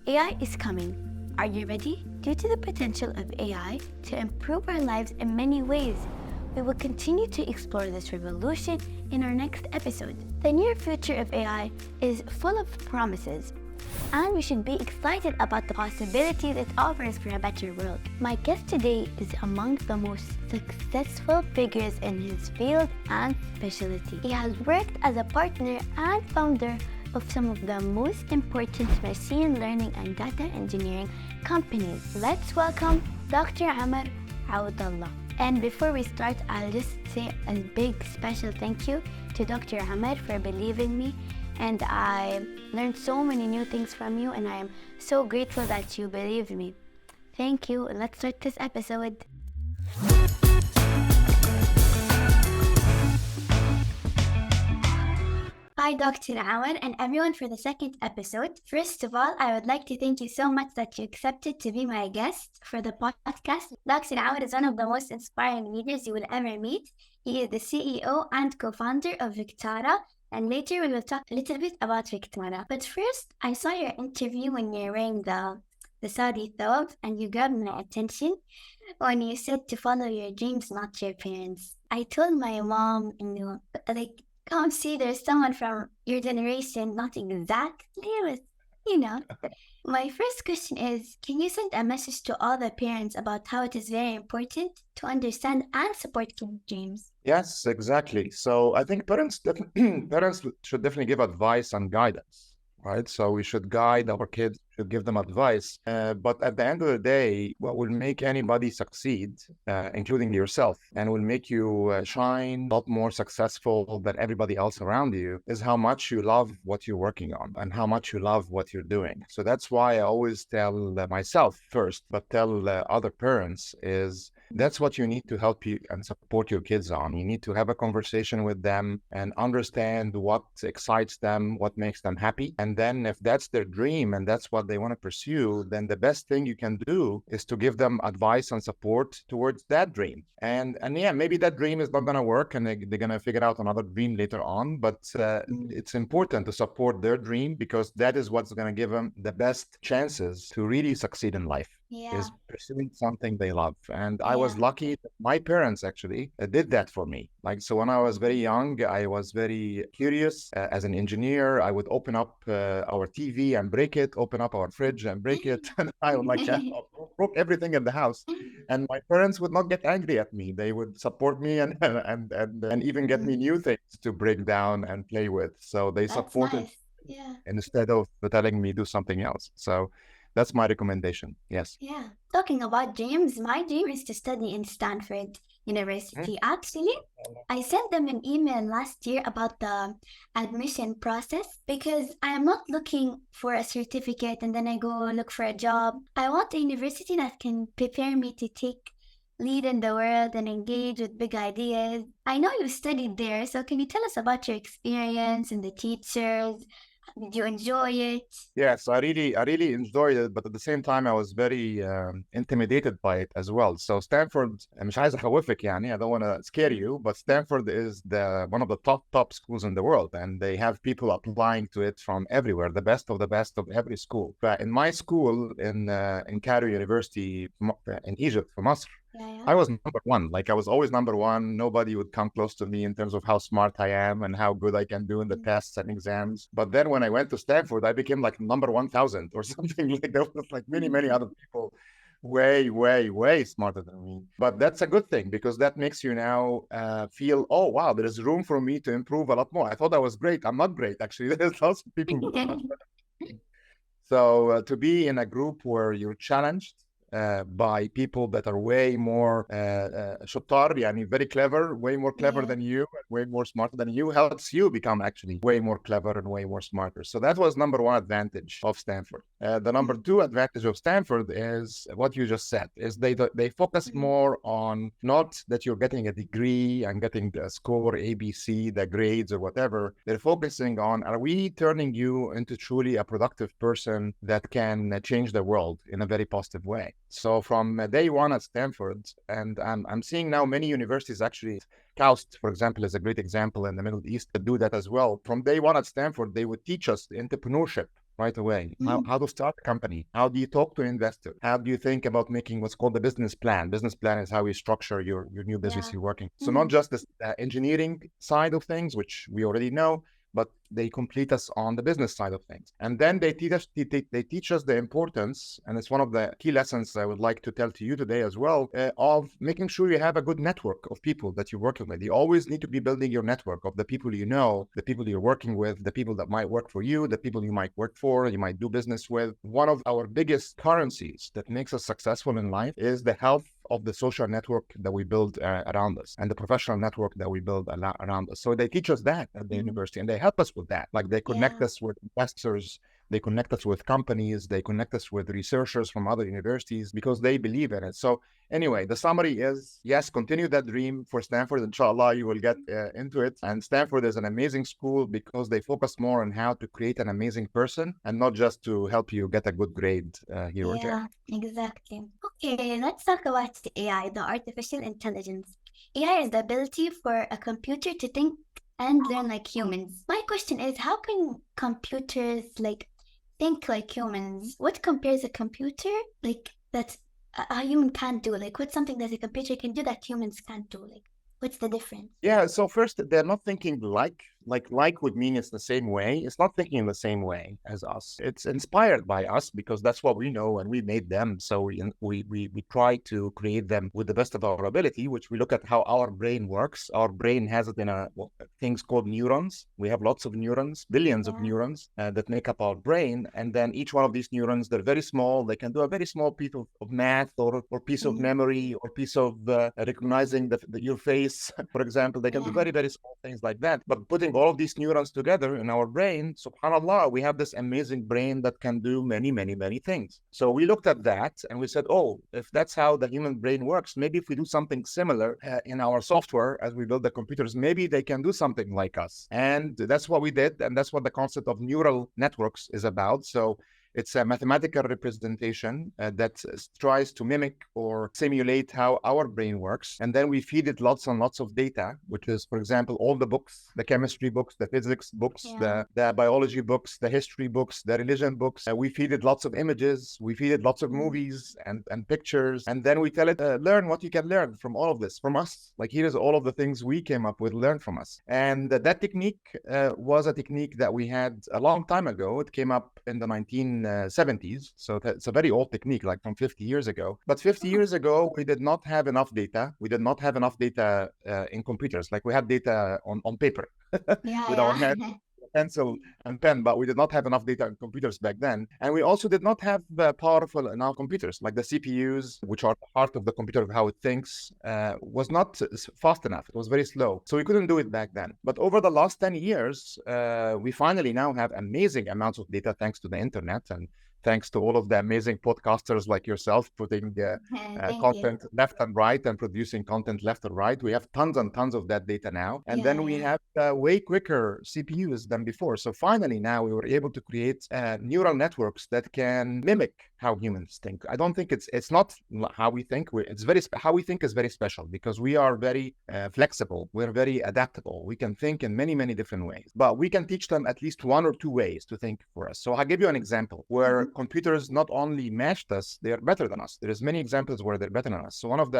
AI is coming. Are you ready? Due to the potential of AI to improve our lives in many ways, we will continue to explore this revolution in our next episode. The near future of AI is full of promises, and we should be excited about the possibilities it offers for a better world. My guest today is among the most successful figures in his field and specialty. He has worked as a partner and founder of some of the most important machine learning and data engineering companies. Let's welcome Dr. Amr Awadallah. And before we start, I'll just say a big special thank you to Dr. Amr for believing me. And I learned so many new things from you, and I am so grateful that you believed me. Thank you. Let's start this episode. Hi, Dr. Amr, and everyone for the second episode. First of all, I would like to thank you so much that you accepted to be my guest for the podcast. Dr. Amr is one of the most inspiring leaders you will ever meet. He is the CEO and co-founder of Victara, and later we will talk a little bit about Victara. But first, I saw your interview when you're wearing the Saudi thobe, and you grabbed my attention when you said to follow your dreams, not your parents. I told my mom, come see, there's someone from your generation, not exactly, but My first question is, can you send a message to all the parents about how it is very important to understand and support kids' dreams? Yes, exactly. So I think parents should definitely give advice and guidance, right? So we should guide our kids, should give them advice. But at the end of the day, what will make anybody succeed, including yourself, and will make you shine a lot more successful than everybody else around you, is how much you love what you're working on and how much you love what you're doing. So that's why I always tell myself first, but tell other parents is that's what you need to help you and support your kids on. You need to have a conversation with them and understand what excites them, what makes them happy. And then if that's their dream and that's what they want to pursue, then the best thing you can do is to give them advice and support towards that dream. And yeah, maybe that dream is not going to work and they're going to figure out another dream later on. But it's important to support their dream because that is what's going to give them the best chances to really succeed in life. Is pursuing something they love. And I was lucky that my parents actually did that for me. So when I was very young, I was very curious. As an engineer, I would open up our TV and break it, open up our fridge and break it. And I would broke everything in the house. And my parents would not get angry at me. They would support me and even get me new things to break down and play with. So they supported instead of telling me do something else. So that's my recommendation. Yes. Yeah. Talking about dreams, my dream is to study in Stanford University. Actually, I sent them an email last year about the admission process because I am not looking for a certificate and then I go look for a job. I want a university that can prepare me to take lead in the world and engage with big ideas. I know you studied there, so can you tell us about your experience and the teachers? Did you enjoy it? Yes, I really enjoyed it, but at the same time, I was very intimidated by it as well. So Stanford, مش عايز أخوفك يعني, I don't want to scare you, but Stanford is one of the top schools in the world, and they have people applying to it from everywhere, the best of every school. But in my school, in Cairo University in Egypt, في مصر, I was number one. I was always number one. Nobody would come close to me in terms of how smart I am and how good I can do in the tests and exams. But then when I went to Stanford, I became number 1,000 or something. There was many other people way smarter than me. But that's a good thing because that makes you now feel, oh, wow, there is room for me to improve a lot more. I thought I was great. I'm not great, actually. There's lots of people. So to be in a group where you're challenged by people that are way more شطار, very clever, way more clever than you, way more smarter than you, helps you become actually way more clever and way more smarter. So that was number one advantage of Stanford. The number two advantage of Stanford is what you just said, is they focus more on not that you're getting a degree and getting the score ABC, the grades or whatever. They're focusing on, are we turning you into truly a productive person that can change the world in a very positive way? So from day one at Stanford, and I'm seeing now many universities actually, KAUST, for example, is a great example in the Middle East, that do that as well. From day one at Stanford, they would teach us the entrepreneurship right away. Mm. How to start a company? How do you talk to an investor? How do you think about making what's called the business plan? Business plan is how you structure your new business Yeah. you're working. So not just the engineering side of things, which we already know, but they complete us on the business side of things. And then they teach us, they teach us the importance, and it's one of the key lessons I would like to tell to you today as well, of making sure you have a good network of people that you're working with. You always need to be building your network of the people you know, the people you're working with, the people that might work for you, the people you might work for, you might do business with. One of our biggest currencies that makes us successful in life is the health of the social network that we build around us and the professional network that we build around us. So they teach us that at the university, and they help us with that. Like they connect us with investors, they connect us with companies, they connect us with researchers from other universities because they believe in it. So anyway, the summary is, yes, continue that dream for Stanford. Inshallah, you will get into it. And Stanford is an amazing school because they focus more on how to create an amazing person and not just to help you get a good grade here or there. Yeah, exactly. Okay, let's talk about AI, the artificial intelligence. AI is the ability for a computer to think and learn like humans. My question is, how can computers like think like humans? What compares a computer like that a human can't do? Like, what's something that a computer can do that humans can't do? Like, what's the difference? Yeah, so first, they're not thinking like would mean it's the same way. It's not thinking in the same way as us. It's inspired by us because that's what we know and we made them. So we try to create them with the best of our ability, which we look at how our brain works. Our brain has it in things called neurons. We have lots of neurons, billions of neurons that make up our brain. And then each one of these neurons, they're very small. They can do a very small piece of math or piece of memory or piece of recognizing your face, for example. They can do very, very small things like that. But putting all of these neurons together in our brain, subhanAllah, we have this amazing brain that can do many, many, many things. So we looked at that and we said, oh, if that's how the human brain works, maybe if we do something similar in our software as we build the computers, maybe they can do something like us. And that's what we did. And that's what the concept of neural networks is about. So it's a mathematical representation that tries to mimic or simulate how our brain works. And then we feed it lots and lots of data, which is, for example, all the books, the chemistry books, the physics books, the biology books, the history books, the religion books. We feed it lots of images. We feed it lots of movies and pictures. And then we tell it, learn what you can learn from all of this, from us. Like, here's all of the things we came up with, learn from us. And that technique was a technique that we had a long time ago. It came up in the 1970s. So it's a very old technique, like from 50 years ago. But 50 years ago, we did not have enough data. We did not have enough data in computers. Like, we had data on paper with our hand, pencil and pen, but we did not have enough data in computers back then. And we also did not have powerful enough computers, like the CPUs, which are part of the computer of how it thinks, was not fast enough. It was very slow. So we couldn't do it back then. But over the last 10 years, we finally now have amazing amounts of data thanks to the internet and thanks to all of the amazing podcasters like yourself putting content left and right and producing content left and right. We have tons and tons of that data now. And then we have way quicker CPUs than before. So finally now we were able to create neural networks that can mimic how humans think. I don't think it's not how we think. How we think is very special because we are very flexible. We're very adaptable. We can think in many, many different ways, but we can teach them at least one or two ways to think for us. So I'll give you an example where computers not only matched us, they're better than us. There's many examples where they're better than us. So one of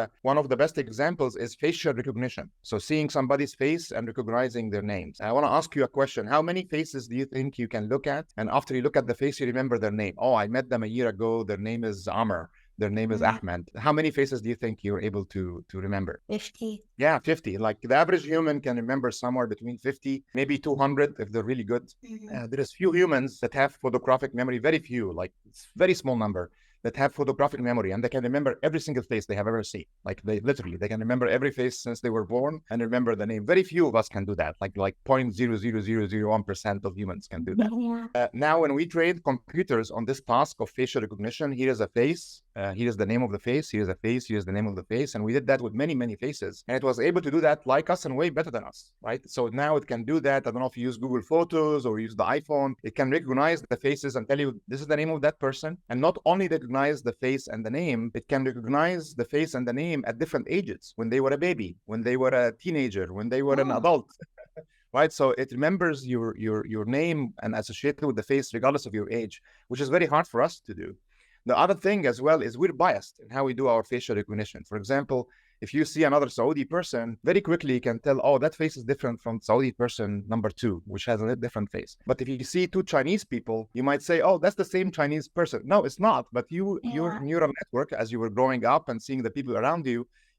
the best examples is facial recognition. So seeing somebody's face and recognizing their names. I want to ask you a question. How many faces do you think you can look at? And after you look at the face, you remember their name. Oh, I met them a year ago. Their name is Amr. Their name is Ahmed. How many faces do you think you're able to remember? 50. Yeah, 50. Like the average human can remember somewhere between 50, maybe 200 if they're really good. There is few humans that have photographic memory, very few, like it's very small number that have photographic memory and they can remember every single face they have ever seen. Like they can remember every face since they were born and remember the name. Very few of us can do that. Like 0.00001% of humans can do that. Now, when we train computers on this task of facial recognition, here is a face, here is the name of the face, here's a face, here's the name of the face. And we did that with many, many faces. And it was able to do that like us and way better than us, right? So now it can do that. I don't know if you use Google Photos or use the iPhone. It can recognize the faces and tell you this is the name of that person. And not only recognize the face and the name, it can recognize the face and the name at different ages, when they were a baby, when they were a teenager, when they were an adult. right? So it remembers your name and associated with the face regardless of your age, which is very hard for us to do. The other thing as well is we're biased in how we do our facial recognition. For example, if you see another Saudi person, very quickly you can tell, oh, that face is different from Saudi person number two, which has a different face. But if you see two Chinese people, you might say, oh, that's the same Chinese person. No, it's not. But your neural network, as you were growing up and seeing the people around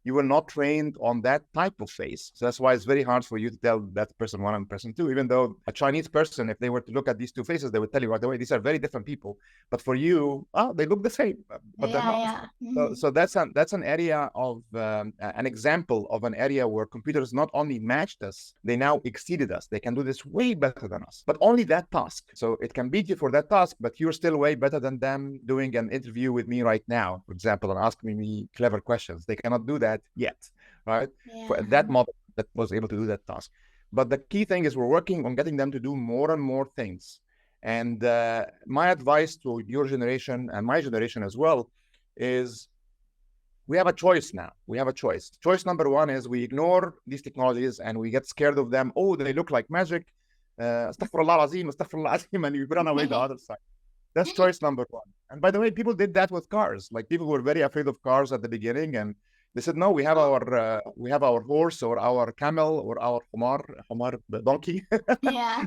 you were not trained on that type of face. So that's why it's very hard for you to tell that person one and person two, even though a Chinese person, if they were to look at these two faces, they would tell you right away, these are very different people. But for you, oh, they look the same, but they're not. So that's an area of an example of an area where computers not only matched us, they now exceeded us. They can do this way better than us, but only that task. So it can beat you for that task, but you're still way better than them doing an interview with me right now, for example, and asking me clever questions. They cannot do that yet, right? For that model that was able to do that task. But the key thing is we're working on getting them to do more and more things. And my advice to your generation and my generation as well is we have a choice now. We have a choice. Choice number one is we ignore these technologies and we get scared of them. Oh, they look like magic. Astaghfirullah azim, astaghfirullah azim, and you run away the other side. That's choice number one. And by the way, people did that with cars. Like people were very afraid of cars at the beginning, and they said, no, we have our horse or our camel or our humar donkey.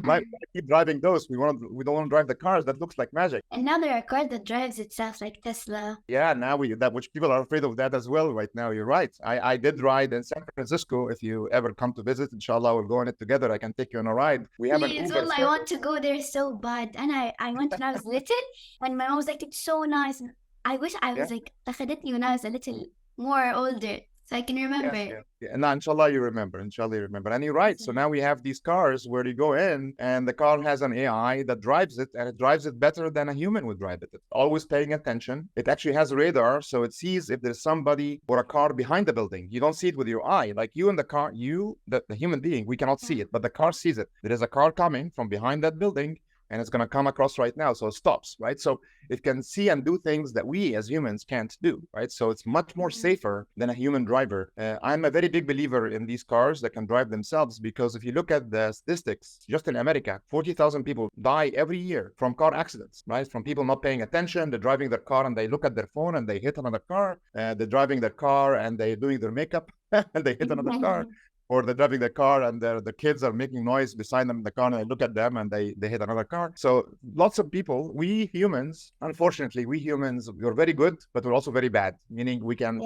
Like, keep driving those. We don't want to drive the cars that looks like magic. And now there are cars that drives itself, like Tesla. Yeah, now which people are afraid of that as well right now. You're right. I did ride in San Francisco. If you ever come to visit, inshallah, we'll go on it together. I can take you on a ride. We have an Uber. I want to go there so bad. And I went when I was little, and my mom was like, it's so nice. And I wish I was like, when I was a little more older, so I can remember. And inshallah you remember. And you're right. So now we have these cars where you go in and the car has an AI that drives it, and it drives it better than a human would drive it. It's always paying attention. It actually has radar, so it sees if there's somebody or a car behind the building. You don't see it with your eye. Like you in the car, the human being, we cannot see it, but the car sees it. There is a car coming from behind that building, and it's going to come across right now. So it stops, right? So it can see and do things that we as humans can't do, right? So it's much more safer than a human driver. I'm a very big believer in these cars that can drive themselves, because if you look at the statistics, just in America, 40,000 people die every year from car accidents, right? From people not paying attention. They're driving their car and they look at their phone and they hit another car. They're driving their car and they're doing their makeup and they hit another car. Or they're driving the car and the kids are making noise beside them in the car, and they look at them and they hit another car. So lots of people, we humans, unfortunately, we're very good, but we're also very bad, meaning we can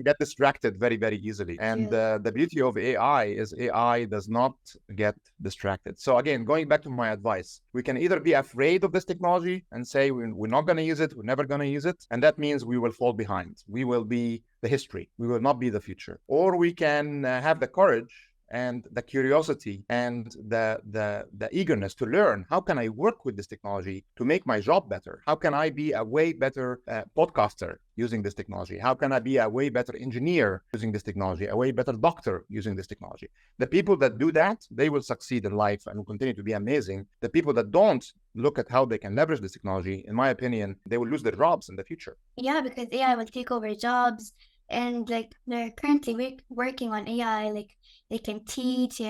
get distracted very, very easily. And the beauty of AI is AI does not get distracted. So again, going back to my advice, we can either be afraid of this technology and say we're not going to use it, we're never going to use it, and that means we will fall behind. We will be the history. We will not be the future. Or we can have the courage and the curiosity and the eagerness to learn. How can I work with this technology to make my job better? How can I be a way better podcaster using this technology? How can I be a way better engineer using this technology, a way better doctor using this technology? The people that do that, they will succeed in life and will continue to be amazing. The people that don't look at how they can leverage this technology, in my opinion, they will lose their jobs in the future. Yeah, because AI will take over jobs. And like they're currently working on AI, like they can teach,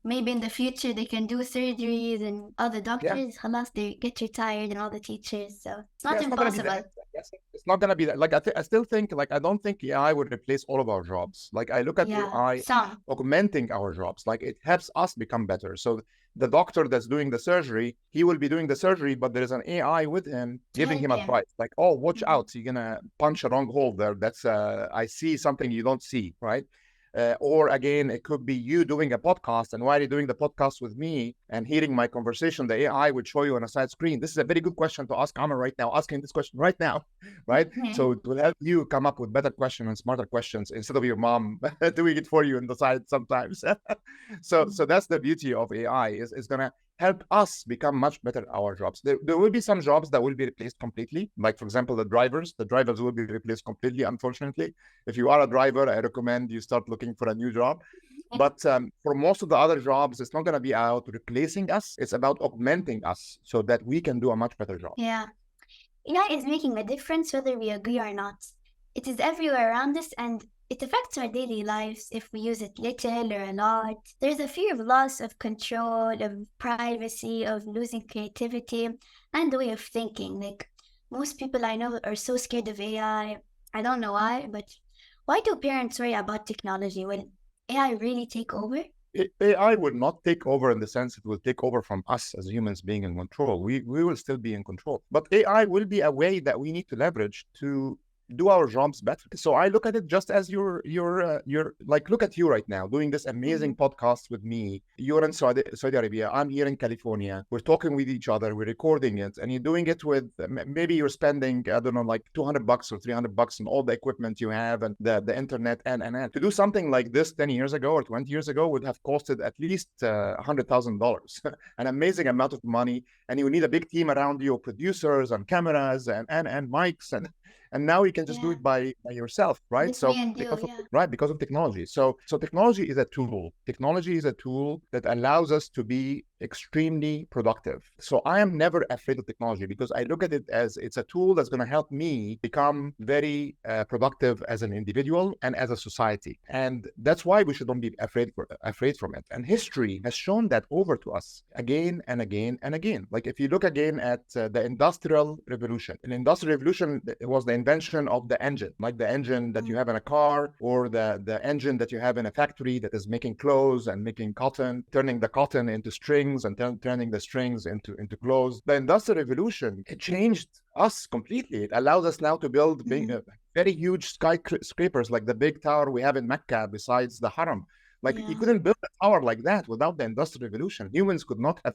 maybe in the future they can do surgeries, and all the doctors, they get retired, and all the teachers. So it's not impossible. It's not going to be that. Like I still think, like I don't think AI would replace all of our jobs. Like I look at AI augmenting our jobs. Like it helps us become better. So the doctor that's doing the surgery, he will be doing the surgery, but there is an AI with him giving him advice. Like, oh, watch out, you're gonna punch a wrong hole there. That's I see something you don't see, right? Or again, it could be you doing a podcast, and while you're doing the podcast with me and hearing my conversation, the AI would show you on a side screen. This is a very good question to ask Amr right now, asking this question right now, right? So it will help you come up with better questions and smarter questions instead of your mom doing it for you on the side sometimes. So that's the beauty of AI, is going to help us become much better at our jobs. There will be some jobs that will be replaced completely. Like, for example, the drivers will be replaced completely, unfortunately. If you are a driver, I recommend you start looking for a new job. But for most of the other jobs, it's not going to be about replacing us. It's about augmenting us so that we can do a much better job. Yeah. AI is making a difference whether we agree or not. It is everywhere around us, and It affects our daily lives if we use it little or a lot. There's a fear of loss of control, of privacy, of losing creativity, and the way of thinking. Like, most people I know are so scared of AI. I don't know why, but why do parents worry about technology? Will AI really take over? AI will not take over in the sense it will take over from us as humans being in control. We will still be in control. But AI will be a way that we need to leverage to do our jobs better. So I look at it just as you're like, look at you right now doing this amazing podcast with me. You're in Saudi Arabia. I'm here in California. We're talking with each other. We're recording it, and you're doing it with maybe you're spending, I don't know, like $200 or $300 on all the equipment you have and the internet and to do something like this 10 years ago or 20 years ago would have costed at least $100,000, an amazing amount of money, and you need a big team around you, producers and cameras and mics and now you can just do it by yourself, right? Just So me and you, because of technology. So technology is a tool. Technology is a tool that allows us to be extremely productive. So I am never afraid of technology because I look at it as it's a tool that's going to help me become very productive as an individual and as a society. And that's why we shouldn't be afraid from it. And history has shown that over to us again and again and again. Like if you look again at the Industrial Revolution, an Industrial Revolution was the invention of the engine, like the engine that you have in a car or the engine that you have in a factory that is making clothes and making cotton, turning the cotton into strings and turning the strings into clothes. The Industrial Revolution, it changed us completely. It allows us now to build very huge skyscrapers like the big tower we have in Mecca besides the Haram. Like you couldn't build a tower like that without the Industrial Revolution. Humans could not have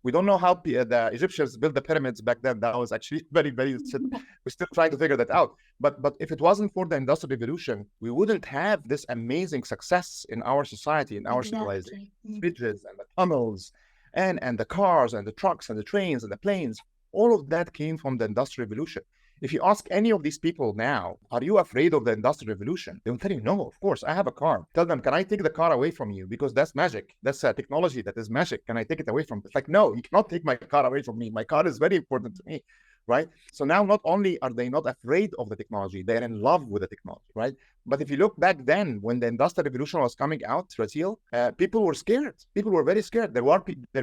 we don't know how the Egyptians built the pyramids back then. That was actually very, very, we're still trying to figure that out. But if it wasn't for the Industrial Revolution, we wouldn't have this amazing success in our society, in our civilization. Bridges and the tunnels and the cars and the trucks and the trains and the planes, all of that came from the Industrial Revolution. If you ask any of these people now, are you afraid of the Industrial Revolution? They will tell you, no, of course, I have a car. Tell them, can I take the car away from you? Because that's magic. That's technology that is magic. Can I take it away from you? It's like, no, you cannot take my car away from me. My car is very important to me, right? So now not only are they not afraid of the technology, they're in love with the technology, right? But if you look back then, when the Industrial Revolution was coming out, Rateel, people were scared. People were very scared. There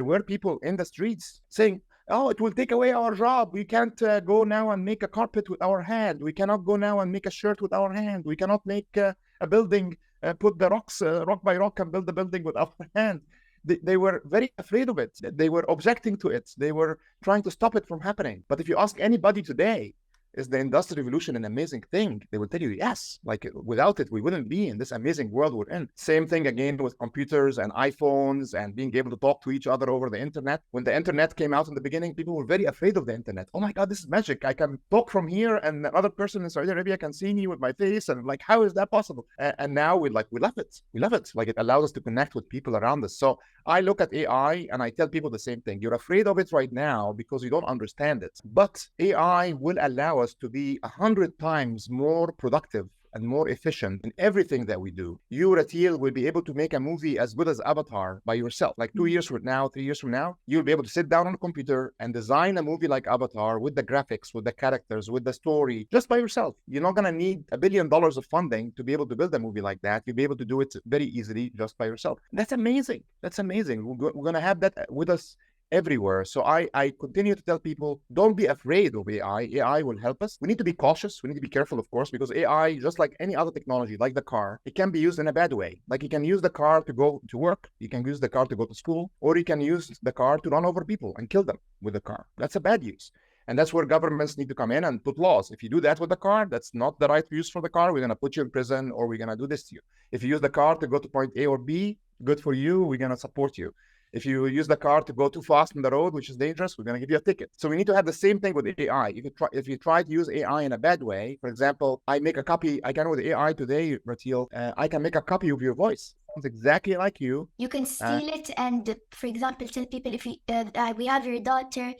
were people in the streets saying, oh, it will take away our job. We can't go now and make a carpet with our hand. We cannot go now and make a shirt with our hand. We cannot make a building, put the rocks, rock by rock, and build a building with our hand. They were very afraid of it. They were objecting to it. They were trying to stop it from happening. But if you ask anybody today, is the Industrial Revolution an amazing thing? They will tell you yes. Like without it, we wouldn't be in this amazing world we're in. Same thing again with computers and iPhones and being able to talk to each other over the internet. When the internet came out in the beginning, people were very afraid of the internet. Oh my God, this is magic. I can talk from here and another person in Saudi Arabia can see me with my face. And like, how is that possible? And now we love it. We love it. Like it allows us to connect with people around us. So I look at AI and I tell people the same thing. You're afraid of it right now because you don't understand it. But AI will allow us to be 100 times more productive and more efficient in everything that we do. You, Rateel, will be able to make a movie as good as Avatar by yourself. Like 2 years from now, 3 years from now, you'll be able to sit down on a computer and design a movie like Avatar with the graphics, with the characters, with the story, just by yourself. You're not going to need $1 billion of funding to be able to build a movie like that. You'll be able to do it very easily just by yourself. That's amazing. That's amazing. We're going to have that with us everywhere. So I continue to tell people, don't be afraid of AI. AI will help us. We need to be cautious. We need to be careful, of course, because AI, just like any other technology, like the car, it can be used in a bad way. Like you can use the car to go to work. You can use the car to go to school, or you can use the car to run over people and kill them with the car. That's a bad use. And that's where governments need to come in and put laws. If you do that with the car, that's not the right use for the car. We're going to put you in prison, or we're going to do this to you. If you use the car to go to point A or B, good for you. We're going to support you. If you use the car to go too fast on the road, which is dangerous, we're going to give you a ticket. So we need to have the same thing with AI. If you try to use AI in a bad way, for example, I can with AI today, Rateel, I can make a copy of your voice. Sounds exactly like you. You can steal it and, for example, tell people if we have your daughter,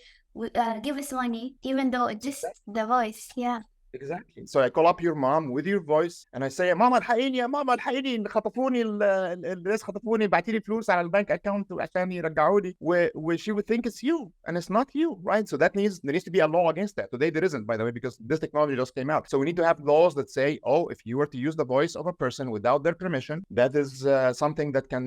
give us money, even though it's just the voice. Yeah. Exactly. So I call up your mom with your voice and I say, ماما الحقيني يا ماما الحقيني خطفوني الناس خطفوني بعتي لي فلوس على البنك اكونت عشان يرجعوا لي she would think it's you and it's not you, right? So that means there needs to be a law against that. Today there isn't, by the way, because this technology just came out. So we need to have laws that say, oh, if you were to use the voice of a person without their permission, that is something that can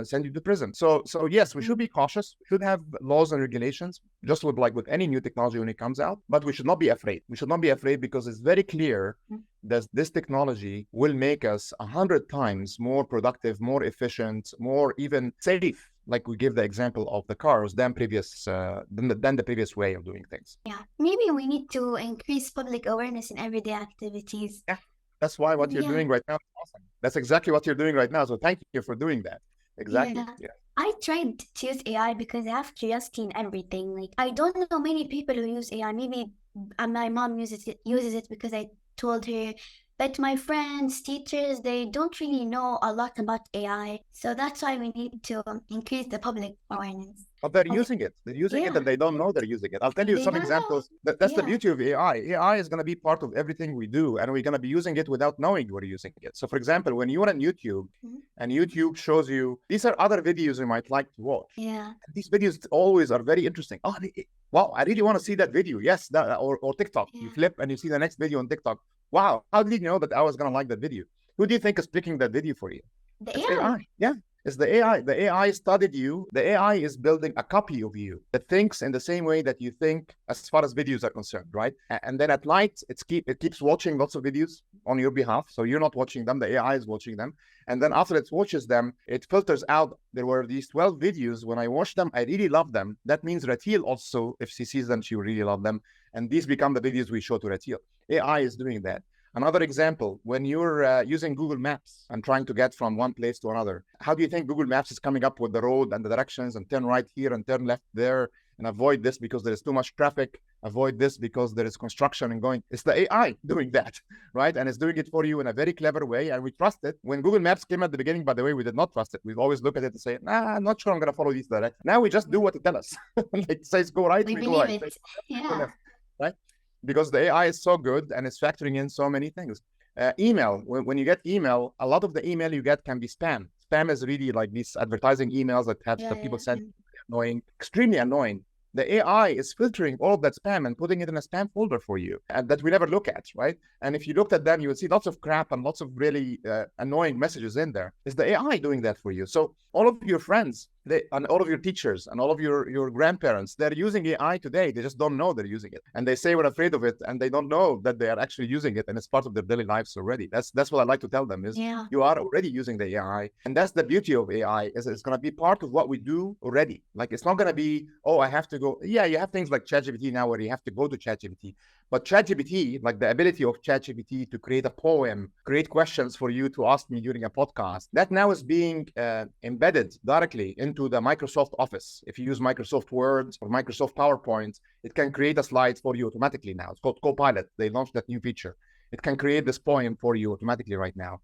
send you to prison. So yes, we should be cautious. We should have laws and regulations, just with any new technology when it comes out. But we should not be afraid. We should not be afraid because it's very clear that this technology will make us 100 times more productive, more efficient, more even safe. Like we give the example of the cars than the previous way of doing things. Yeah, maybe we need to increase public awareness in everyday activities. Yeah, that's why what you're doing right now is awesome. That's exactly what you're doing right now. So thank you for doing that. Exactly. Yeah. I tried to use AI because I have curiosity in everything. Like, I don't know many people who use AI. Maybe my mom uses it because I told her. But my friends, teachers, they don't really know a lot about AI. So that's why we need to increase the public awareness. But they're using it. They're using it and they don't know they're using it. I'll tell you some examples. That's the beauty of AI. AI is going to be part of everything we do, and we're going to be using it without knowing we're using it. So for example, when you're on YouTube and YouTube shows you, these are other videos you might like to watch. Yeah. These videos always are very interesting. Oh, wow, I really want to see that video. Yes, or TikTok. You flip and you see the next video on TikTok. Wow, how did you know that I was going to like that video? Who do you think is picking that video for you? The AI. Yeah. It's the AI. The AI studied you. The AI is building a copy of you that thinks in the same way that you think as far as videos are concerned, right? And then at night, it keeps watching lots of videos on your behalf. So you're not watching them. The AI is watching them. And then after it watches them, it filters out. There were these 12 videos. When I watched them, I really love them. That means Rateel also, if she sees them, she will really love them. And these become the videos we show to Rateel. AI is doing that. Another example, when you're using Google Maps and trying to get from one place to another, how do you think Google Maps is coming up with the road and the directions and turn right here and turn left there and avoid this because there is too much traffic, avoid this because there is construction and going? It's the AI doing that, right? And it's doing it for you in a very clever way, and we trust it. When Google Maps came at the beginning, by the way, we did not trust it. We've always looked at it and say, nah, I'm not sure I'm going to follow these directions. Now we just do what it tells us. Like it says go right, we go right. Yeah. Left, right? Because the AI is so good and it's factoring in so many things. Email, when you get email, a lot of the email you get can be spam. Spam is really like these advertising emails that people send, annoying, extremely annoying. The AI is filtering all of that spam and putting it in a spam folder for you, and that we never look at, right? And if you looked at them, you would see lots of crap and lots of really annoying messages in there. It's the AI doing that for you. So all of your friends, and all of your teachers and all of your grandparents, they're using AI today. They just don't know they're using it. And they say we're afraid of it, and they don't know that they are actually using it, and it's part of their daily lives already. That's what I like to tell them is you are already using the AI. And that's the beauty of AI, is it's going to be part of what we do already. Like it's not going to be, oh, I have to go. Yeah, you have things like ChatGPT now where you have to go to ChatGPT. But ChatGPT, like the ability of ChatGPT to create a poem, create questions for you to ask me during a podcast, that now is being embedded directly into the Microsoft Office. If you use Microsoft Word or Microsoft PowerPoint, it can create a slide for you automatically now. It's called Copilot. They launched that new feature. It can create this poem for you automatically right now.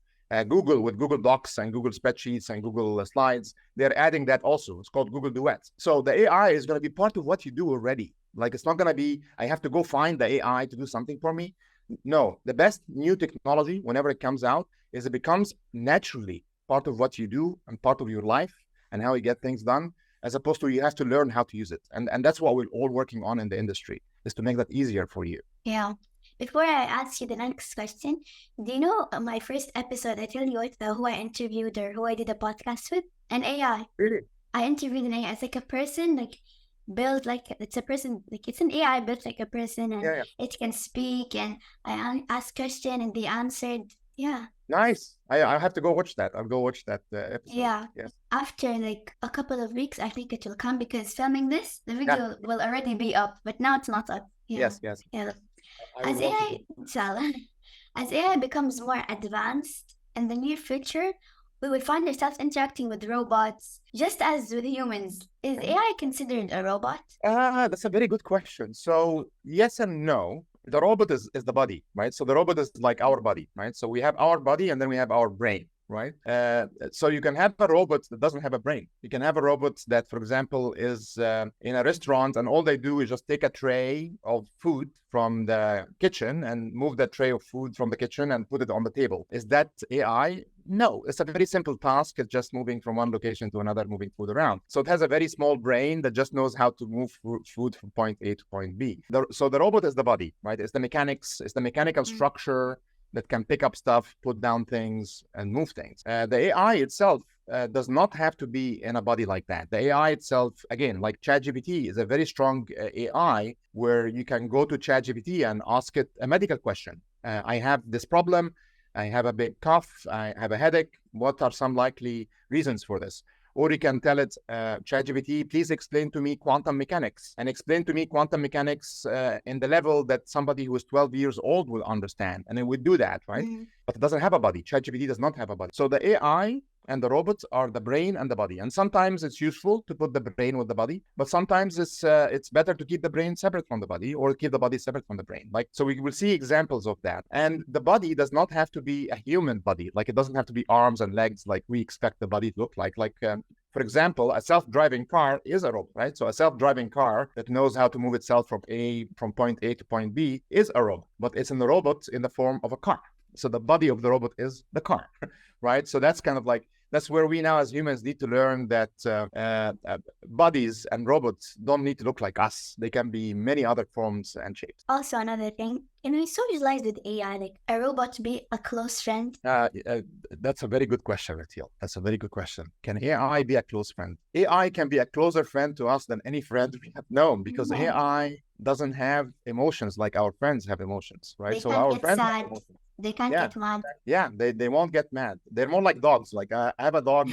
Google, with Google Docs and Google Spreadsheets and Google Slides, they're adding that also. It's called Google Duet. So the AI is going to be part of what you do already. Like it's not going to be, I have to go find the AI to do something for me. No, the best new technology, whenever it comes out, is it becomes naturally part of what you do and part of your life and how you get things done, as opposed to you have to learn how to use it. And that's what we're all working on in the industry, is to make that easier for you. Yeah. Before I ask you the next question, do you know my first episode, I tell you what, who I interviewed or who I did a podcast with? An AI. Really? I interviewed an AI as like a person, like built like it's a person, like it's an AI built like a person, and it can speak, and I asked question and they answered. Yeah. Nice. I have to go watch that. I'll go watch that episode. Yeah. Yes. After like a couple of weeks, I think it will come, because filming this, the video will already be up, but now it's not up. Yeah. Yes. Yeah. As AI becomes more advanced in the near future, we will find ourselves interacting with robots just as with humans. Is AI considered a robot? That's a very good question. So yes and no. The robot is the body, right? So the robot is like our body, right? So we have our body and then we have our brain, right? So you can have a robot that doesn't have a brain. You can have a robot that, for example, is in a restaurant and all they do is just take a tray of food from the kitchen and move that tray of food from the kitchen and put it on the table. Is that AI? No, it's a very simple task. It's just moving from one location to another, moving food around. So it has a very small brain that just knows how to move food from point A to point B. So the robot is the body, right? It's the mechanics, it's the mechanical structure that can pick up stuff, put down things, and move things. The AI itself does not have to be in a body like that. The AI itself, again, like ChatGPT, is a very strong AI where you can go to ChatGPT and ask it a medical question. I have this problem. I have a big cough. I have a headache. What are some likely reasons for this? Or you can tell it, ChatGPT, please explain to me quantum mechanics, and explain to me quantum mechanics in the level that somebody who is 12 years old will understand. And it would do that, right? But it doesn't have a body. ChatGPT does not have a body. So the AI and the robots are the brain and the body. And sometimes it's useful to put the brain with the body, but sometimes it's better to keep the brain separate from the body or keep the body separate from the brain. Like, so we will see examples of that. And the body does not have to be a human body. Like, it doesn't have to be arms and legs like we expect the body to look like. For example, a self-driving car is a robot, right? So a self-driving car that knows how to move itself from point A to point B is a robot, but it's in the robot in the form of a car. So the body of the robot is the car, right? So that's kind of like, that's where we now as humans need to learn that bodies and robots don't need to look like us. They can be many other forms and shapes. Also, another thing, can we socialize with AI, like a robot be a close friend? That's a very good question, Rateel. That's a very good question. Can AI be a close friend? AI can be a closer friend to us than any friend we have known, because AI doesn't have emotions like our friends have emotions, right? They so can't our get friends sad. They can't get mad. Yeah, they won't get mad. They're more like dogs. Like I have a dog.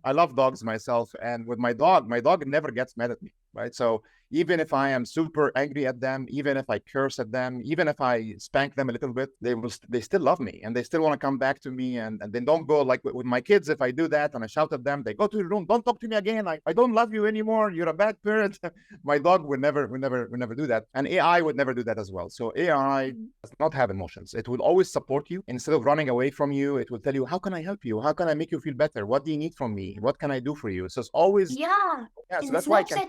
I love dogs myself. And with my dog never gets mad at me, right? So even if I am super angry at them, even if I curse at them, even if I spank them a little bit, they still love me and they still want to come back to me. And they don't go like with my kids. If I do that and I shout at them, they go to the room. Don't talk to me again. I don't love you anymore. You're a bad parent. My dog would never do that. And AI would never do that as well. So AI does not have emotions. It will always support you. Instead of running away from you, it will tell you, how can I help you? How can I make you feel better? What do you need from me? What can I do for you? So it's always so that's why I can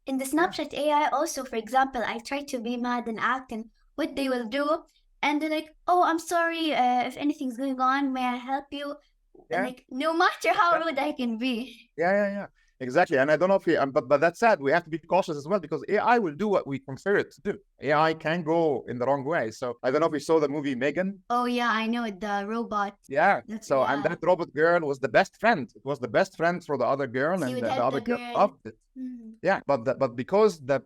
in the Snapchat AI also, for example, I try to be mad and act, and what they will do, and they're like, oh, I'm sorry, if anything's going on, may I help you? And like, no matter how rude I can be. Exactly. And I don't know if but that said, we have to be cautious as well, because AI will do what we prefer it to do. AI can go in the wrong way. So I don't know if you saw the movie Megan. Oh yeah, I know it, the robot. Yeah. And that robot girl was the best friend. It was the best friend for the other girl, and the other girl loved it. Yeah, but because the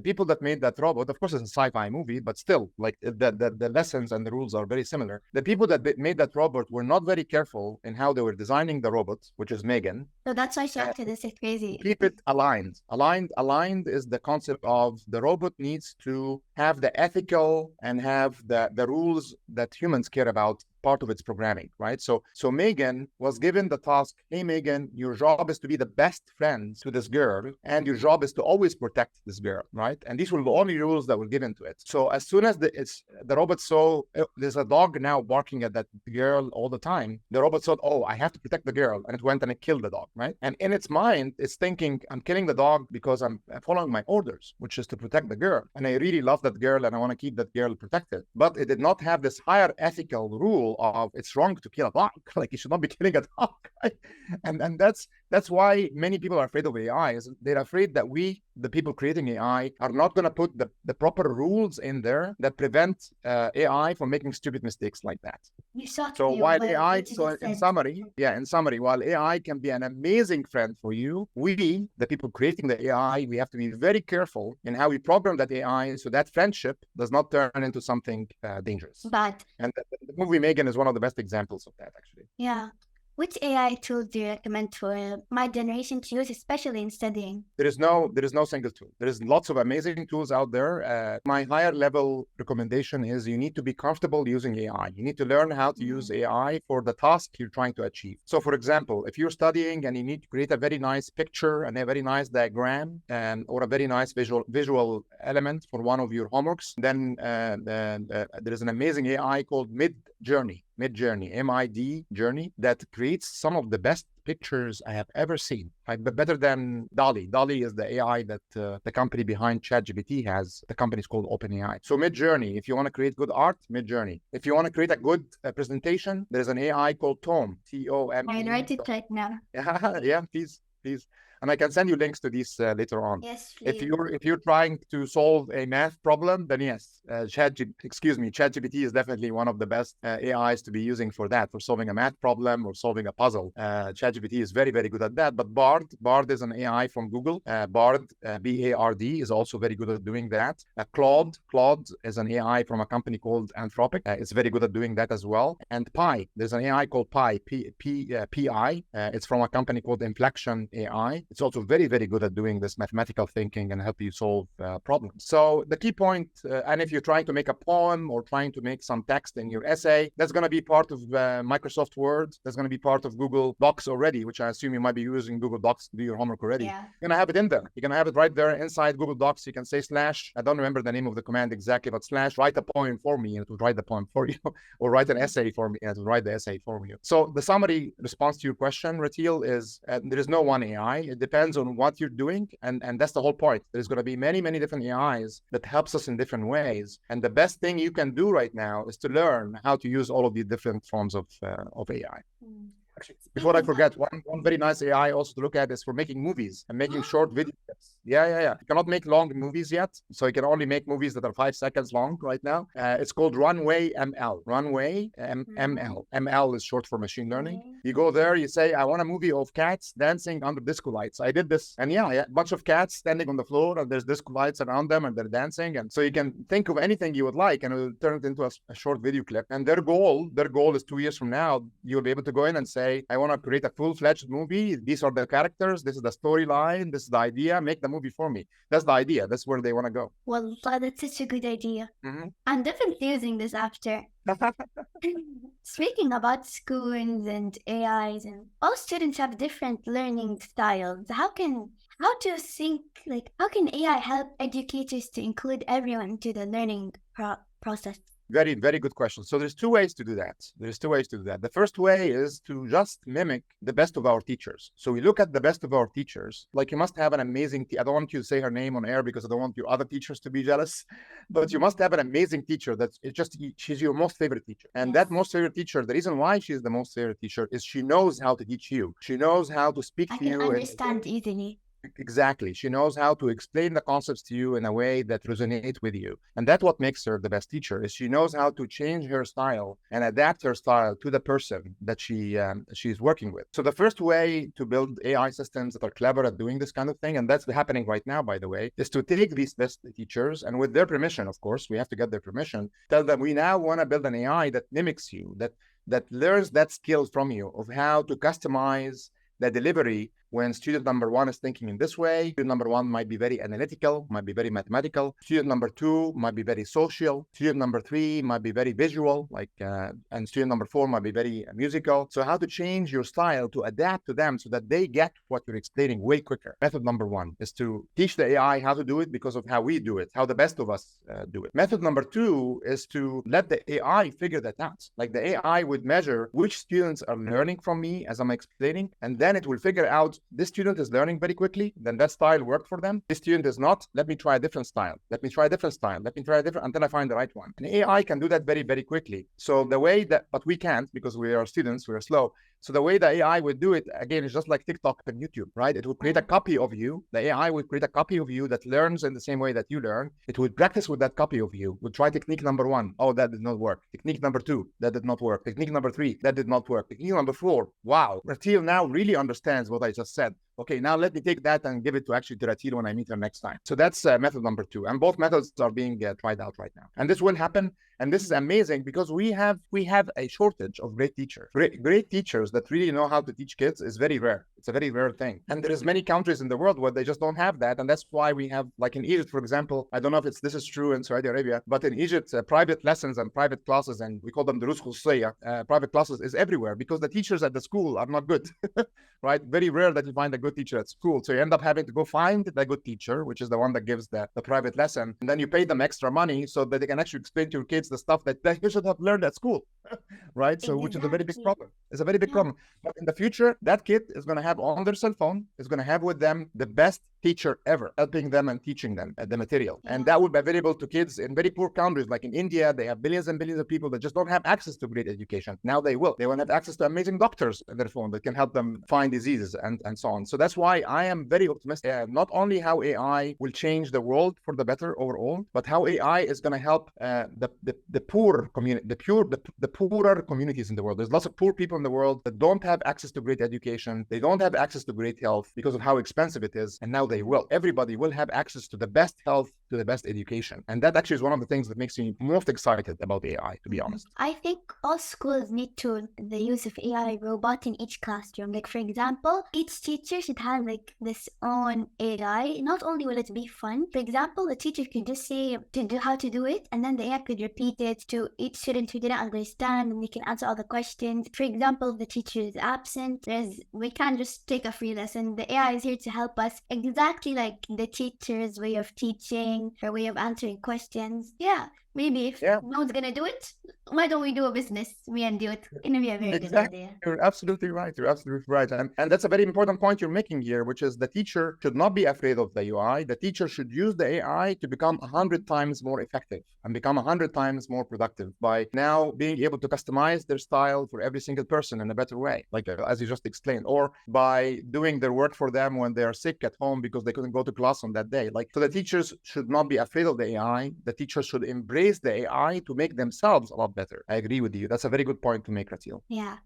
people that made that robot, of course it's a sci-fi movie, but still, like the lessons and the rules are very similar. The people that made that robot were not very careful in how they were designing the robot, which is Megan. So that's why she acted this crazy. Keep it aligned. Aligned is the concept of the robot needs to have the ethical and have the rules that humans care about, part of its programming, right? So Megan was given the task, hey, Megan, your job is to be the best friend to this girl, and your job is to always protect this girl, right? And these were the only rules that were given to it. So as soon as the robot saw there's a dog now barking at that girl all the time, the robot thought, oh, I have to protect the girl, and it went and it killed the dog, right? And in its mind, it's thinking, I'm killing the dog because I'm following my orders, which is to protect the girl. And I really love that girl, and I want to keep that girl protected. But it did not have this higher ethical rule of it's wrong to kill a dog. Like, you should not be killing a dog. Right? And that's why many people are afraid of AI. Is they're afraid that we, the people creating AI, are not going to put the proper rules in there that prevent AI from making stupid mistakes like that. So while AI, in summary, while AI can be an amazing friend for you, we, the people creating the AI, we have to be very careful in how we program that AI so that friendship does not turn into something dangerous. And the movie Megan is one of the best examples of that, actually. Yeah. Which AI tools do you recommend for my generation to use, especially in studying? There is no single tool. There is lots of amazing tools out there. My higher level recommendation is you need to be comfortable using AI. You need to learn how to use AI for the task you're trying to achieve. So for example, if you're studying and you need to create a very nice picture and a very nice diagram or a very nice visual element for one of your homeworks, then there is an amazing AI called Mid-Journey, MID Journey, that creates some of the best pictures I have ever seen. But better than DALL-E. DALL-E is the AI that the company behind ChatGPT has. The company is called OpenAI. So Mid-Journey, if you want to create good art, Mid-Journey. If you want to create a good presentation, there's an AI called Tome, T-O-M-E. I write it right now. Yeah, please. And I can send you links to these later on. Yes, please. If you're trying to solve a math problem, then yes, ChatGPT is definitely one of the best AIs to be using for that, for solving a math problem or solving a puzzle. ChatGPT is very, very good at that. But Bard is an AI from Google. Bard, B-A-R-D, is also very good at doing that. Claude is an AI from a company called Anthropic. It's very good at doing that as well. And Pi, there's an AI called Pi, P-I. It's from a company called Inflection AI. It's also very, very good at doing this mathematical thinking and help you solve problems. So the key point, and if you're trying to make a poem or trying to make some text in your essay, that's going to be part of Microsoft Word. That's going to be part of Google Docs already, which I assume you might be using Google Docs to do your homework already. Yeah. You're going to have it in there. You're going to have it right there inside Google Docs. You can say / I don't remember the name of the command exactly, but / write a poem for me, and it will write the poem for you, or write an essay for me, and it will write the essay for you. So the summary response to your question, Rateel, is there is no one AI. It depends on what you're doing, and that's the whole point. There's going to be many, many different AIs that helps us in different ways, and the best thing you can do right now is to learn how to use all of the different forms of AI. Before I forget, one very nice AI also to look at is for making movies and making short video clips. Yeah. You cannot make long movies yet, so you can only make movies that are 5 seconds long right now. It's called Runway ML. Runway ML. ML is short for machine learning. You go there, you say, I want a movie of cats dancing under disco lights. I did this, and a bunch of cats standing on the floor, and there's disco lights around them, and they're dancing. And so you can think of anything you would like, and it will turn it into a short video clip. And their goal is 2 years from now, you'll be able to go in and say, I want to create a full-fledged movie. These are the characters. This is the storyline. This is the idea. Make the movie for me. That's the idea. That's where they want to go. Well, that's such a good idea. I'm definitely using this after. Speaking about schools and AIs, and all students have different learning styles. How can AI help educators to include everyone into the learning process? Very, very good question. So there's two ways to do that. The first way is to just mimic the best of our teachers. So we look at the best of our teachers. Like, you must have an amazing I don't want you to say her name on air because I don't want your other teachers to be jealous, but you must have an amazing teacher she's your most favorite teacher. And that most favorite teacher, the reason why she's the most favorite teacher is she knows how to teach you. She knows how to speak to you. I can understand easily. Exactly. She knows how to explain the concepts to you in a way that resonate with you. And that's what makes her the best teacher, is she knows how to change her style and adapt her style to the person that she's working with. So the first way to build AI systems that are clever at doing this kind of thing, and that's happening right now, by the way, is to take these best teachers, and with their permission, of course, we have to get their permission, tell them, we now want to build an AI that mimics you, that learns that skill from you of how to customize the delivery when student number 1 is thinking in this way. Student number 1 might be very analytical, might be very mathematical. Student number 2 might be very social. Student number 3 might be very visual, and student number 4 might be very musical. So how to change your style to adapt to them so that they get what you're explaining way quicker. Method number 1 is to teach the AI how to do it because of how we do it, how the best of us do it. Method number 2 is to let the AI figure that out. Like, the AI would measure which students are learning from me as I'm explaining, and then it will figure out, this student is learning very quickly, then that style worked for them. This student is not, let me try a different style. Until I find the right one. And AI can do that very, very quickly. So but we can't, because we are students, we are slow. So the way the AI would do it, again, is just like TikTok and YouTube, right? It would create a copy of you. The AI would create a copy of you that learns in the same way that you learn. It would practice with that copy of you. Would try technique number 1. Oh, that did not work. Technique number 2, that did not work. Technique number 3, that did not work. Technique number 4, wow, Rateel now really understands what I just said. Okay, now let me take that and give it to Rateel when I meet her next time. So that's method number 2. And both methods are being tried out right now. And this will happen. And this is amazing because we have a shortage of great teachers. Great teachers that really know how to teach kids is very rare. It's a very rare thing. And there is many countries in the world where they just don't have that. And that's why we have, like in Egypt, for example, I don't know if this is true in Saudi Arabia, but in Egypt, private lessons and private classes, and we call them durus khususiyya, private classes is everywhere because the teachers at the school are not good, right? Very rare that you find a good teacher at school. So you end up having to go find the good teacher, which is the one that gives the private lesson. And then you pay them extra money so that they can actually explain to your kids the stuff that you should have learned at school. right? So, which is a very big Exactly. problem. It's a very big Yeah. problem. But in the future, that kid is going to have on their cell phone, is going to have with them the best teacher ever, helping them and teaching them the material. And Yeah. that would be available to kids in very poor countries. Like in India, they have billions and billions of people that just don't have access to great education. Now they will. They will have access to amazing doctors in their phone that can help them find diseases and so on. So that's why I am very optimistic. Not only how AI will change the world for the better overall, but how AI is going to help the poor community, the poorer communities in the world. There's lots of poor people in the world that don't have access to great education. They don't have access to great health because of how expensive it is. And now they will. Everybody will have access to the best health, to the best education. And that actually is one of the things that makes me most excited about AI, to be honest. I think all schools need the use of AI robot in each classroom. Like, for example, each teacher should have like this own AI. Not only will it be fun, for example, the teacher can just say to do how to do it, and then the AI could repeat it to each student who didn't understand, and they can answer all the questions. For example, if the teacher is absent, we can't just take a free lesson. The AI is here to help us exactly like the teacher's way of teaching, her way of answering questions. Yeah. Maybe if no one's gonna do it, why don't we do a business? We and do it. It's gonna be a very good idea. You're absolutely right. You're absolutely right. And that's a very important point you're making here, which is the teacher should not be afraid of the UI. The teacher should use the AI to become 100 times more effective and become 100 times more productive by now being able to customize their style for every single person in a better way, like as you just explained, or by doing their work for them when they are sick at home because they couldn't go to class on that day. Like, so the teachers should not be afraid of the AI. The teachers should embrace the AI to make themselves a lot better. I agree with you. That's a very good point to make, Rateel. Yeah.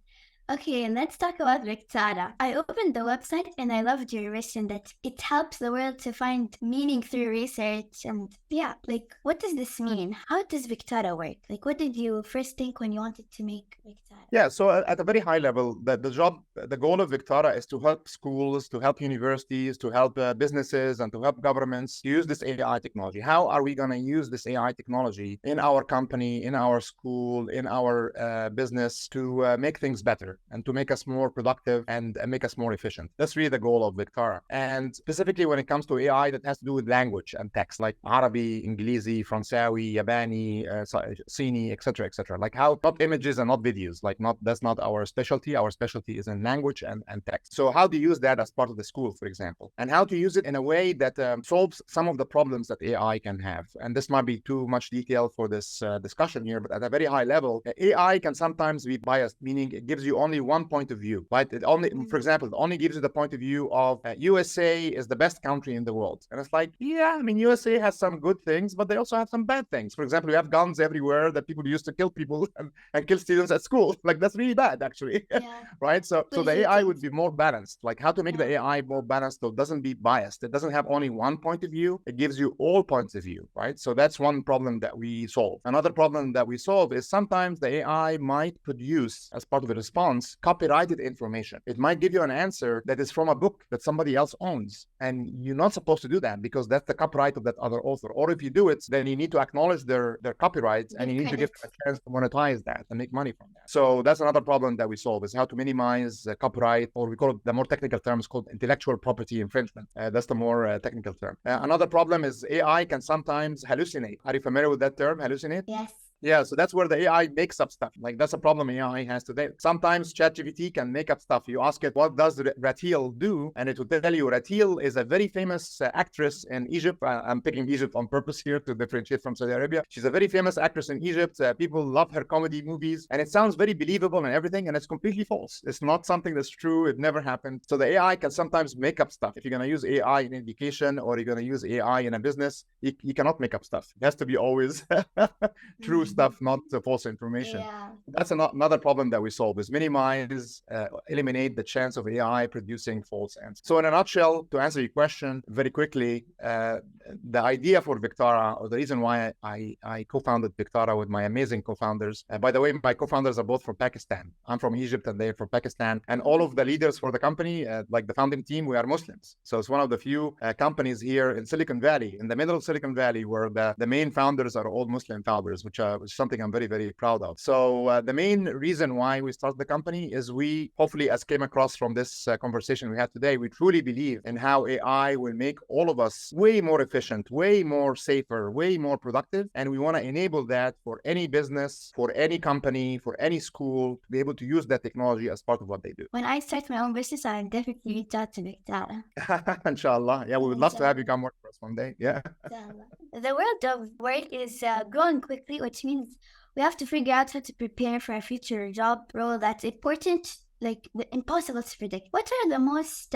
Okay, and let's talk about Victara. I opened the website and I loved your vision that it helps the world to find meaning through research. And yeah, like, what does this mean? How does Victara work? Like, what did you first think when you wanted to make Victara? Yeah, so at a very high level, the goal of Victara is to help schools, to help universities, to help businesses, and to help governments use this AI technology. How are we going to use this AI technology in our company, in our school, in our business to make things better and to make us more productive and make us more efficient? That's really the goal of Victara. And specifically when it comes to AI that has to do with language and text, like Arabi, Ingilizi, Fransawi, Yabani, Sini, etc., etc. Like how not images and not videos. Like that's not our specialty. Our specialty is in language and text. So how to use that as part of the school, for example, and how to use it in a way that solves some of the problems that AI can have. And this might be too much detail for this discussion here, but at a very high level, AI can sometimes be biased, meaning it gives you only one point of view, right? It only, for example, it only gives you the point of view of USA is the best country in the world. And it's like, yeah, I mean, USA has some good things, but they also have some bad things. For example, we have guns everywhere that people use to kill people and kill students at school. Like that's really bad, actually. Yeah. Right? So the AI would be more balanced. Like how to make the AI more balanced so it doesn't be biased. It doesn't have only one point of view. It gives you all points of view, right? So that's one problem that we solve. Another problem that we solve is sometimes the AI might produce, as part of the response, copyrighted information. It might give you an answer that is from a book that somebody else owns. And you're not supposed to do that because that's the copyright of that other author. Or if you do it, then you need to acknowledge their copyrights and you need to give them a chance to monetize that and make money from that. So that's another problem that we solve is how to minimize copyright, or we call it the more technical term is called intellectual property infringement. That's the more technical term. Another problem is AI can sometimes hallucinate. Are you familiar with that term, hallucinate? Yes. Yeah, so that's where the AI makes up stuff. Like that's a problem AI has today. Sometimes ChatGPT can make up stuff. You ask it, what does Rateel do? And it will tell you Rateel is a very famous actress in Egypt. I'm picking Egypt on purpose here to differentiate from Saudi Arabia. She's a very famous actress in Egypt. People love her comedy movies and it sounds very believable and everything. And it's completely false. It's not something that's true. It never happened. So the AI can sometimes make up stuff. If you're going to use AI in education or you're going to use AI in a business, you cannot make up stuff. It has to be always true stuff, not false information. Yeah. That's another problem that we solve is minimize, eliminate the chance of AI producing false answers. So in a nutshell, to answer your question very quickly, the idea for Victara, or the reason why I co-founded Victara with my amazing co-founders. By the way, my co-founders are both from Pakistan. I'm from Egypt and they're from Pakistan. And all of the leaders for the company, like the founding team, we are Muslims. So it's one of the few companies here in Silicon Valley, in the middle of Silicon Valley, where the main founders are all Muslim founders, which which is something I'm very, very proud of. So the main reason why we started the company is we, hopefully, as came across from this conversation we had today, we truly believe in how AI will make all of us way more efficient, way more safer, way more productive. And we want to enable that for any business, for any company, for any school to be able to use that technology as part of what they do. When I start my own business, I'll definitely reach out to Victara. Inshallah. Yeah, we would love to have you come work for us one day. Yeah. The world of work is growing quickly, which means we have to figure out how to prepare for a future job role that's important, like impossible to predict. What are the most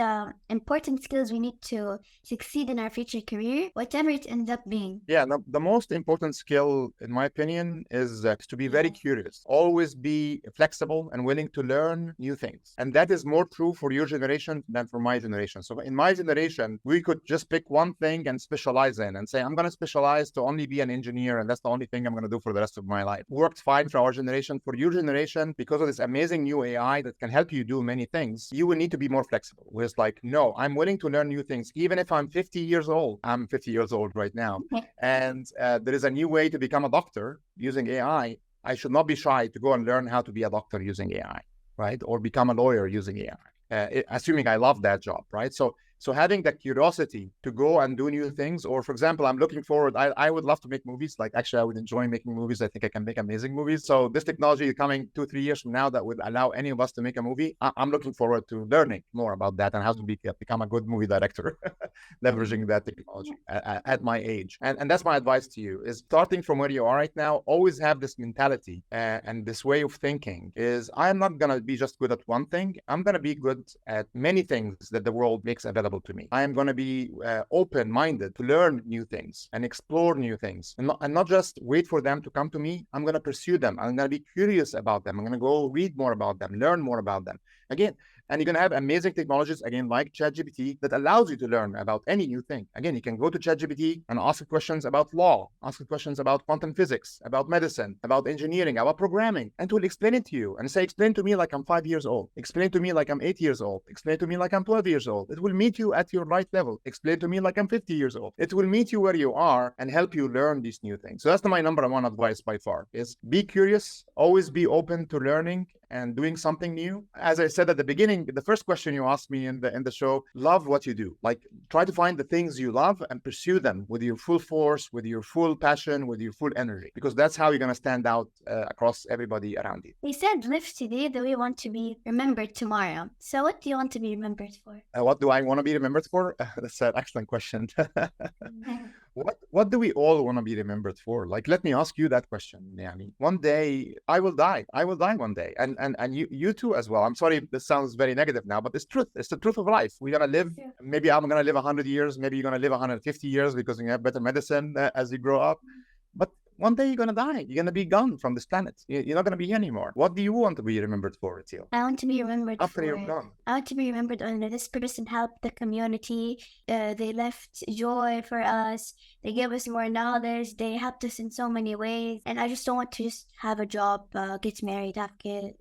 important skills we need to succeed in our future career, whatever it ends up being? Yeah, the most important skill, in my opinion, is to be very curious. Always be flexible and willing to learn new things. And that is more true for your generation than for my generation. So in my generation, we could just pick one thing and specialize in and say, I'm going to specialize to only be an engineer, and that's the only thing I'm going to do for the rest of my life. Worked fine for our generation. For your generation, because of this amazing new AI that can help you do many things, you will need to be more flexible. Where it's like, no, I'm willing to learn new things. Even if I'm 50 years old, I'm 50 years old right now. And there is a new way to become a doctor using AI. I should not be shy to go and learn how to be a doctor using AI, right? Or become a lawyer using AI, assuming I love that job, right? So having that curiosity to go and do new things, or for example, I'm looking forward, I would love to make movies. Like actually, I would enjoy making movies. I think I can make amazing movies. So this technology coming 2-3 years from now that would allow any of us to make a movie, I'm looking forward to learning more about that and how to become a good movie director, leveraging that technology at my age. And that's my advice to you is starting from where you are right now, always have this mentality and this way of thinking is I'm not going to be just good at one thing. I'm going to be good at many things that the world makes available to me. I am going to be open-minded to learn new things and explore new things and not just wait for them to come to me. I'm going to pursue them. I'm going to be curious about them. I'm going to go read more about them, learn more about them. Again, and you're going to have amazing technologies, again, like ChatGPT, that allows you to learn about any new thing. Again, you can go to ChatGPT and ask questions about law, ask questions about quantum physics, about medicine, about engineering, about programming, and it will explain it to you and say, explain to me like I'm 5 years old. Explain to me like I'm 8 years old. Explain to me like I'm 12 years old. It will meet you at your right level. Explain to me like I'm 50 years old. It will meet you where you are and help you learn these new things. So that's my number one advice by far is be curious, always be open to learning and doing something new. As I said at the beginning, the first question you asked me in the show, love what you do. Like try to find the things you love and pursue them with your full force, with your full passion, with your full energy, because that's how you're going to stand out across everybody around you. We said live today that we want to be remembered tomorrow. So what do you want to be remembered for? What do I want to be remembered for? That's an excellent question. What do we all want to be remembered for? Like, let me ask you that question, Yani. One day I will die. I will die one day. And you too as well. I'm sorry, this sounds very negative now, but it's truth. It's the truth of life. We're going to live, maybe I'm going to live 100 years. Maybe you're going to live 150 years because you have better medicine as you grow up. But one day you're going to die. You're going to be gone from this planet. You're not going to be here anymore. What do you want to be remembered for, Rateel? I want to be remembered After you're gone. I want to be remembered on this person helped the community. They left joy for us. They gave us more knowledge. They helped us in so many ways. And I just don't want to just have a job, get married, have kids.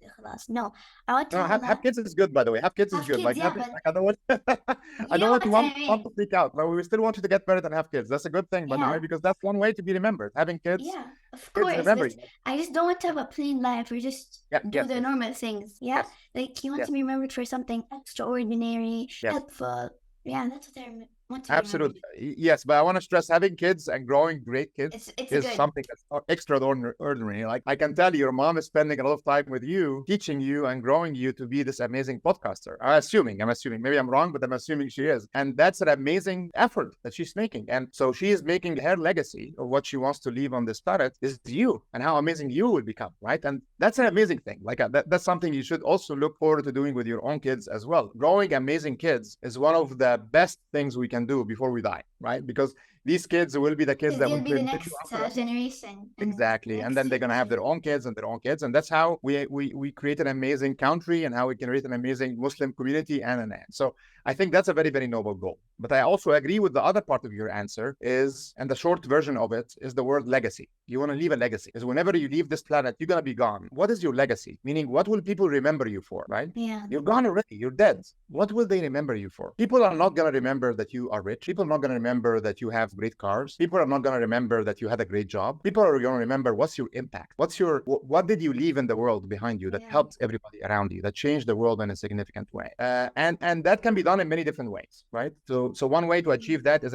No, I want to have kids is good, by the way. Have kids is good. Kids, Like, yeah, I don't want, I don't want to freak out. But we still want you to get married and have kids. That's a good thing, by the way, because that's one way to be remembered. Having kids. Yeah, of course. I just don't want to have a plain life or just do the normal things. Yeah, like you want to be remembered for something extraordinary, helpful. Yeah, that's what I want to be Absolutely. Yes, but I want to stress having kids and growing great kids is something that's extraordinary. Like I can tell your mom is spending a lot of time with you, teaching you and growing you to be this amazing podcaster. I'm assuming, maybe I'm wrong, but I'm assuming she is. And that's an amazing effort that she's making. And so she is making her legacy of what she wants to leave on this planet is you and how amazing you will become, right? And that's an amazing thing. Like that's something you should also look forward to doing with your own kids as well. Growing amazing kids is one of the best things we can do before we die, right? Because these kids will be the kids that will be the next generation. Exactly. And then they're going to have their own kids and their own kids. And that's how we create an amazing country and how we can create an amazing Muslim community and. So I think that's a very, very noble goal. But I also agree with the other part of your answer is, and the short version of it is the word legacy. You want to leave a legacy. Because whenever you leave this planet, you're going to be gone. What is your legacy? Meaning, what will people remember you for, right? Yeah. You're gone already. You're dead. What will they remember you for? People are not going to remember that you are rich. People are not going to remember that you have great cars. People are not going to remember that you had a great job. People are going to remember what's your impact. What did you leave in the world behind you that helped everybody around you, that changed the world in a significant way. And that can be done in many different ways, right? So one way to achieve that is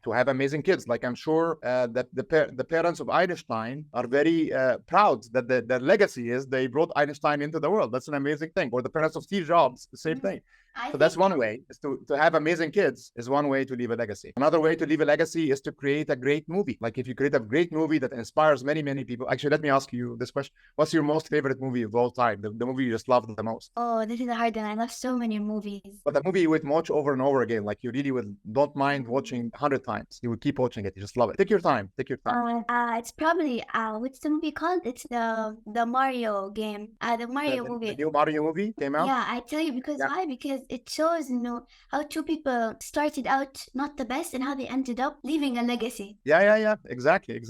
to have amazing kids. Like I'm sure that the parents of Einstein are very proud that their legacy is they brought Einstein into the world. That's an amazing thing. Or the parents of Steve Jobs, the same thing. So that's one way, is to have amazing kids is one way to leave a legacy. Another way to leave a legacy is to create a great movie. Like if you create a great movie that inspires many, many people. Actually, let me ask you this question. What's your most favorite movie of all time? The movie you just loved the most? Oh, this is a hard one. I love so many movies. But the movie you would watch over and over again, like you really don't mind watching 100 times. You would keep watching it. You just love it. Take your time. It's probably, what's the movie called? It's the Mario game. The Mario movie. The new Mario movie came out? Yeah, I tell you, because why? Because it shows, how two people started out not the best and how they ended up leaving a legacy. Yeah. Exactly.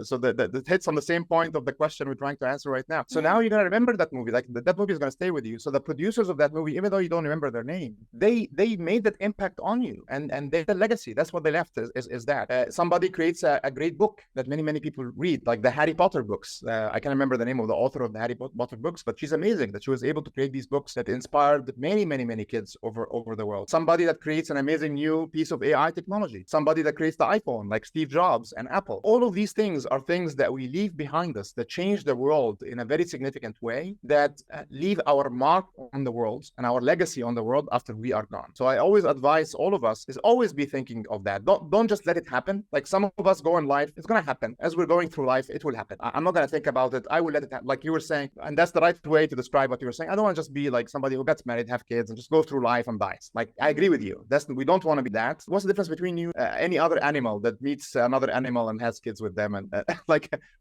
So that hits on the same point of the question we're trying to answer right now. So now you're going to remember that movie. Like that movie is going to stay with you. So the producers of that movie, even though you don't remember their name, they made that impact on you, and they the legacy. That's what they left is that. Somebody creates a great book that many people read, like the Harry Potter books. I can't remember the name of the author of the Harry Potter books, but she's amazing that she was able to create these books that inspired many kids over the world. Somebody that creates an amazing new piece of AI technology. Somebody that creates the iPhone, like Steve Jobs and Apple. All of these things are things that we leave behind us that change the world in a very significant way, that leave our mark on the world and our legacy on the world after we are gone. So I always advise all of us is always be thinking of that. Don't just let it happen. Like some of us go in life, it's going to happen. As we're going through life, it will happen. I'm not going to think about it. I will let it happen. Like you were saying, and that's the right way to describe what you were saying. I don't want to just be like somebody who gets married, have kids, and just go through life and dies. Like I agree with you. We don't want to be that. What's the difference between you, any other animal that meets another animal and has kids with them, and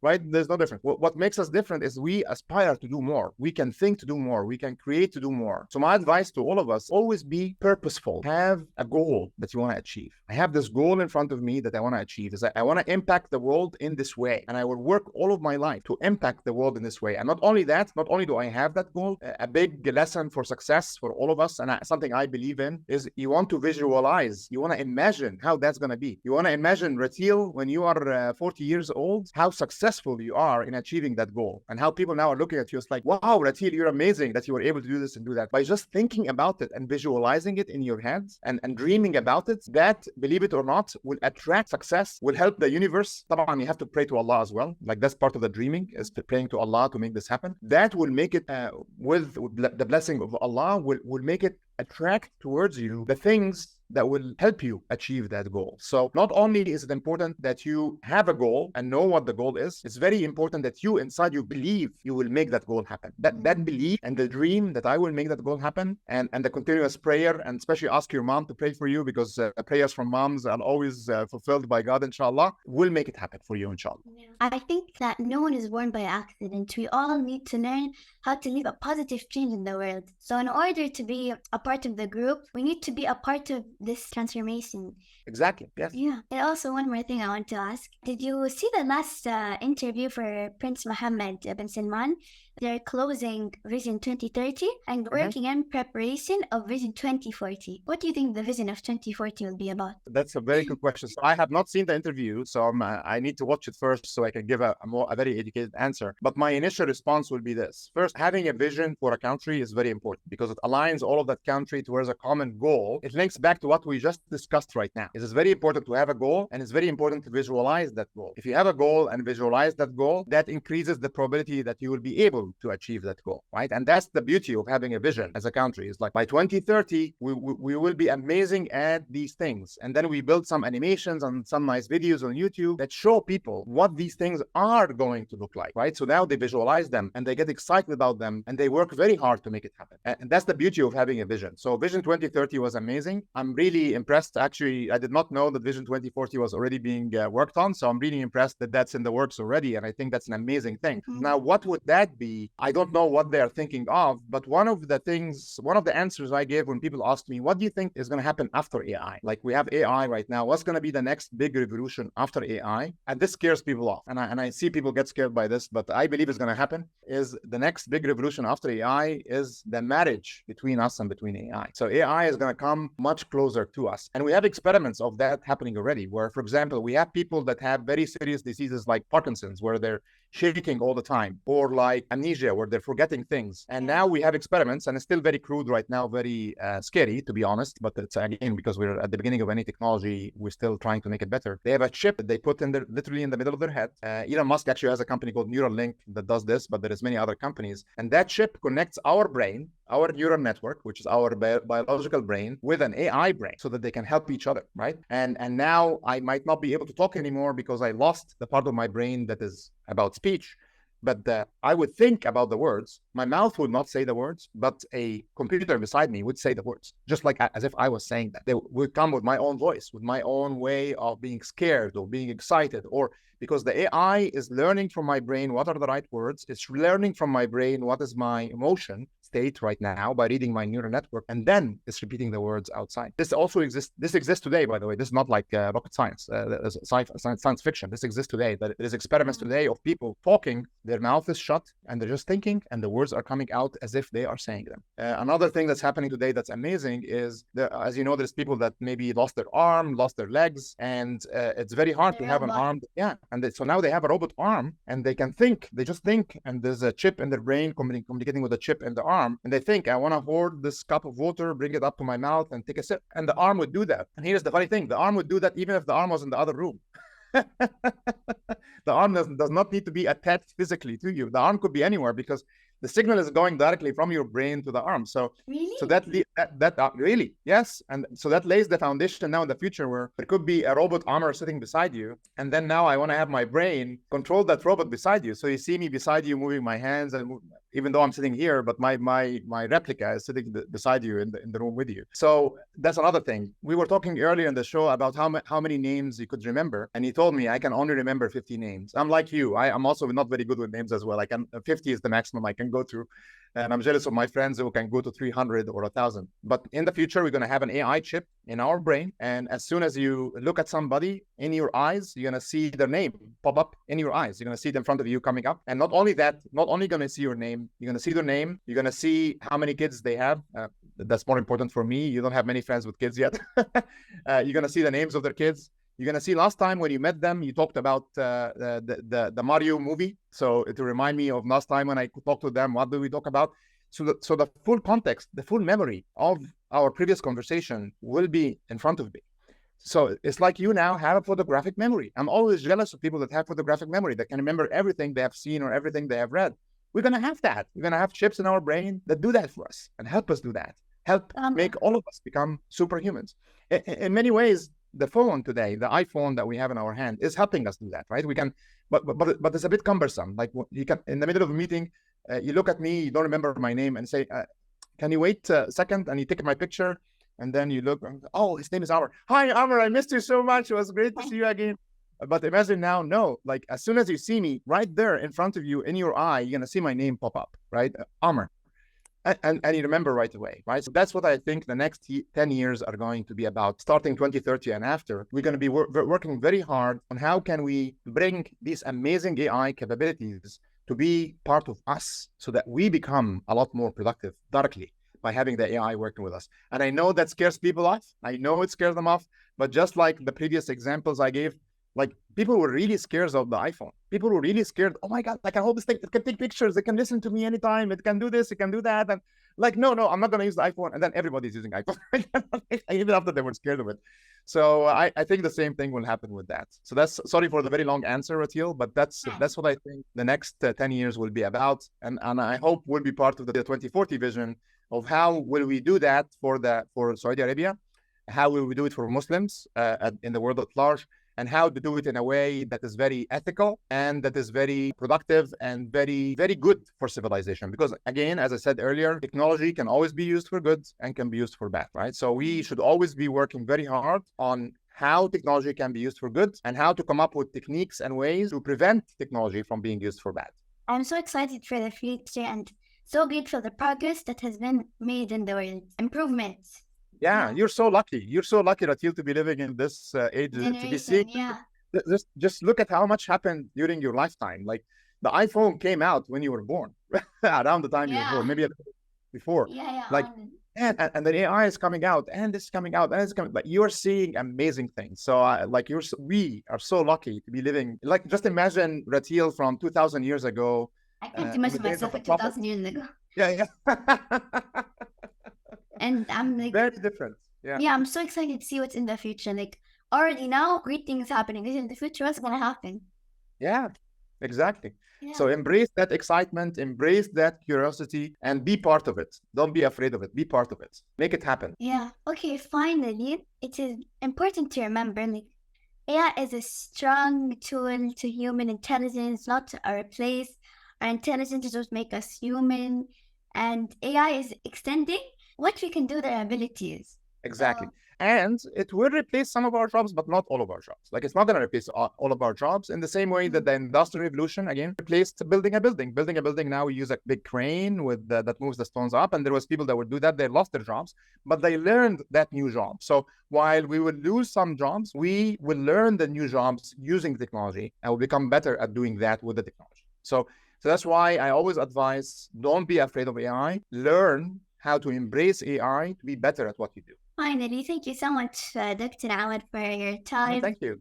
right? There's no difference. What makes us different is we aspire to do more. We can think to do more. We can create to do more. So my advice to all of us, always be purposeful. Have a goal that you want to achieve. I have this goal in front of me that I want to achieve. Is that I want to impact the world in this way, and I will work all of my life to impact the world in this way. And not only that, not only do I have that goal, a big lesson for success for all of us, and something I believe in, is you want to visualize. You want to imagine how that's going to be. You want to imagine, Rateel, when you are 40 years old, how successful you are in achieving that goal, and how people now are looking at you. It's like, wow, Rateel, you're amazing that you were able to do this and do that. By just thinking about it and visualizing it in your head and dreaming about it, that, believe it or not, will attract success, will help the universe. You have to pray to Allah as well. Like that's part of the dreaming, is praying to Allah to make this happen. That will make it, with the blessing of Allah, will make it attract towards you the things that will help you achieve that goal. So not only is it important that you have a goal and know what the goal is, it's very important that you inside you believe you will make that goal happen. That belief and the dream that I will make that goal happen, and the continuous prayer, and especially ask your mom to pray for you, because prayers from moms are always fulfilled by God, inshallah, will make it happen for you, inshallah. I think that no one is born by accident. We all need to learn how to leave a positive change in the world. So in order to be a part of the group, we need to be a part of this transformation. Exactly. Yes. Yeah. And also one more thing I want to ask. Did you see the last interview for Prince Mohammed bin Salman? They're closing Vision 2030 and working in preparation of Vision 2040. What do you think the vision of 2040 will be about? That's a very good question. So I have not seen the interview, so I need to watch it first so I can give a very educated answer. But my initial response will be this. First, having a vision for a country is very important because it aligns all of that country towards a common goal. It links back to what we just discussed right now. It is very important to have a goal, and it's very important to visualize that goal. If you have a goal and visualize that goal, that increases the probability that you will be able to achieve that goal, right? And that's the beauty of having a vision as a country. It's like by 2030, we will be amazing at these things. And then we build some animations and some nice videos on YouTube that show people what these things are going to look like, right? So now they visualize them and they get excited about them and they work very hard to make it happen. And that's the beauty of having a vision. So Vision 2030 was amazing. I'm really impressed. Actually, I did not know that Vision 2040 was already being worked on. So I'm really impressed that that's in the works already. And I think that's an amazing thing. Now, what would that be? I don't know what they're thinking of, but one of the answers I gave when people asked me, what do you think is going to happen after AI? Like we have AI right now. What's going to be the next big revolution after AI? And this scares people off. And I see people get scared by this, but I believe it's going to happen. Is the next big revolution after AI is the marriage between us and between AI. So AI is going to come much closer closer to us. And we have experiments of that happening already, where, for example, we have people that have very serious diseases like Parkinson's, where they're shaking all the time, or like amnesia, where they're forgetting things. And now we have experiments, and it's still very crude right now, very scary, to be honest, but it's, again, because we're at the beginning of any technology, we're still trying to make it better. They have a chip that they put in literally in the middle of their head. Elon Musk actually has a company called Neuralink that does this, but there is many other companies. And that chip connects our brain, our neural network, which is our biological brain, with an AI brain, so that they can help each other, right? And now I might not be able to talk anymore because I lost the part of my brain that is about speech. But I would think about the words. My mouth would not say the words, but a computer beside me would say the words, just like as if I was saying that. They would come with my own voice, with my own way of being scared or being excited, or because the AI is learning from my brain what are the right words. It's learning from my brain what is my emotion state right now by reading my neural network, and then it's repeating the words outside. This also exists. This exists today, by the way. This is not like rocket science, science fiction. This exists today. There's experiments today of people talking, their mouth is shut, and they're just thinking, and the words are coming out as if they are saying them. Another thing that's happening today that's amazing is, as you know, there's people that maybe lost their arm, lost their legs, and it's very hard to have an arm. Yeah, and so now they have a robot arm, and they can think. They just think, and there's a chip in their brain communicating with a chip in the arm, and they think, I want to hoard this cup of water, bring it up to my mouth, and take a sip. And the arm would do that. And here's the funny thing: the arm would do that even if the arm was in the other room. The arm does not need to be attached physically to you. The arm could be anywhere because the signal is going directly from your brain to the arm. So, Really? so that really, yes. And so that lays the foundation now in the future, where there could be a robot armor sitting beside you. And then now I want to have my brain control that robot beside you. So you see me beside you moving my hands, and even though I'm sitting here, but my replica is sitting beside you in the room with you. So that's another thing. We were talking earlier in the show about how many names you could remember, and he told me I can only remember 50 names. I'm like you. I'm also not very good with names as well. 50 is the maximum I can go through. And I'm jealous of my friends who can go to 300 or 1,000. But in the future, we're going to have an AI chip in our brain. And as soon as you look at somebody in your eyes, you're going to see their name pop up in your eyes. You're going to see it in front of you coming up. And not only that, not only going to see your name, you're going to see their name. You're going to see how many kids they have. That's more important for me. You don't have many friends with kids yet. You're going to see the names of their kids. You're going to see last time when you met them, you talked about the Mario movie. So to remind me of last time when I talked to them, what did we talk about? So the full context, the full memory of our previous conversation will be in front of me. So it's like you now have a photographic memory. I'm always jealous of people that have photographic memory, that can remember everything they have seen or everything they have read. We're going to have that. We're going to have chips in our brain that do that for us and help us do that. Help make all of us become superhumans. In many ways, the phone today, the iPhone that we have in our hand, is helping us do that, right? We can, but it's a bit cumbersome. Like you can, in the middle of a meeting, you look at me, you don't remember my name, and say, "Can you wait a second?" And you take my picture, and then you look. Oh, his name is Amr. Hi, Amr. I missed you so much. It was great to see you again. But imagine now, no, like as soon as you see me right there in front of you, in your eye, you're gonna see my name pop up, right? Amr. And you remember right away, right? So that's what I think the next 10 years are going to be about. Starting 2030 and after, we're going to be working very hard on how can we bring these amazing AI capabilities to be part of us so that we become a lot more productive directly by having the AI working with us. And I know that scares people off. I know it scares them off. But just like the previous examples I gave, like people were really scared of the iPhone. People were really scared. Oh my God, I can hold this thing. It can take pictures. It can listen to me anytime. It can do this. It can do that. And like, no, I'm not going to use the iPhone. And then everybody's using iPhone. Even after they were scared of it. So I think the same thing will happen with that. So that's, sorry for the very long answer, Rateel, but that's what I think the next 10 years will be about. And I hope will be part of the 2040 vision of how will we do that for Saudi Arabia? How will we do it for Muslims in the world at large? And how to do it in a way that is very ethical and that is very productive and very, very good for civilization. Because again, as I said earlier, technology can always be used for good and can be used for bad, right? So we should always be working very hard on how technology can be used for good and how to come up with techniques and ways to prevent technology from being used for bad. I'm so excited for the future and so grateful for the progress that has been made in the world. Improvements. Yeah, you're so lucky. You're so lucky, Rateel, to be living in this age, to be seeing. Yeah. Just look at how much happened during your lifetime. Like the iPhone came out when you were born, around the time you were born, maybe a bit before. Yeah. Like, And then AI is coming out, and it's coming out, and it's coming. But you're seeing amazing things. So, we are so lucky to be living. Like, just imagine Rateel from 2,000 years ago. I can't In the imagine days of myself the at prophet. 2,000 years ago. Yeah. And I'm like, Very different. Yeah. yeah, I'm so excited to see what's in the future. Like, already now, great things happening. In the future, what's going to happen? Yeah, exactly. Yeah. So embrace that excitement, embrace that curiosity, and be part of it. Don't be afraid of it. Be part of it. Make it happen. Yeah. Okay, finally, it is important to remember, like, AI is a strong tool to human intelligence, not to replace our intelligence, to just make us human. And AI is extending what we can do, their abilities. Exactly. And it will replace some of our jobs, but not all of our jobs. Like, it's not going to replace all of our jobs in the same way that the Industrial Revolution, again, replaced building a building. Building a building, now we use a big crane with that moves the stones up. And there was people that would do that. They lost their jobs, but they learned that new job. So while we will lose some jobs, we will learn the new jobs using technology and will become better at doing that with the technology. So that's why I always advise, don't be afraid of AI. Learn how to embrace AI to be better at what you do. Finally, thank you so much, Dr. Awad, for your time. Thank you.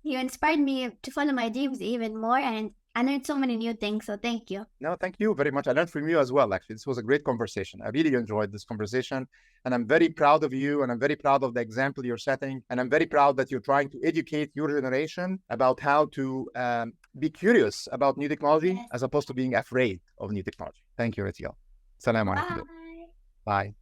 You inspired me to follow my dreams even more, and I learned so many new things, so thank you. No, thank you very much. I learned from you as well, actually. This was a great conversation. I really enjoyed this conversation, and I'm very proud of you, and I'm very proud of the example you're setting, and I'm very proud that you're trying to educate your generation about how to be curious about new technology, as opposed to being afraid of new technology. Thank you, Rateel. Salam alaikum. Bye. Bye.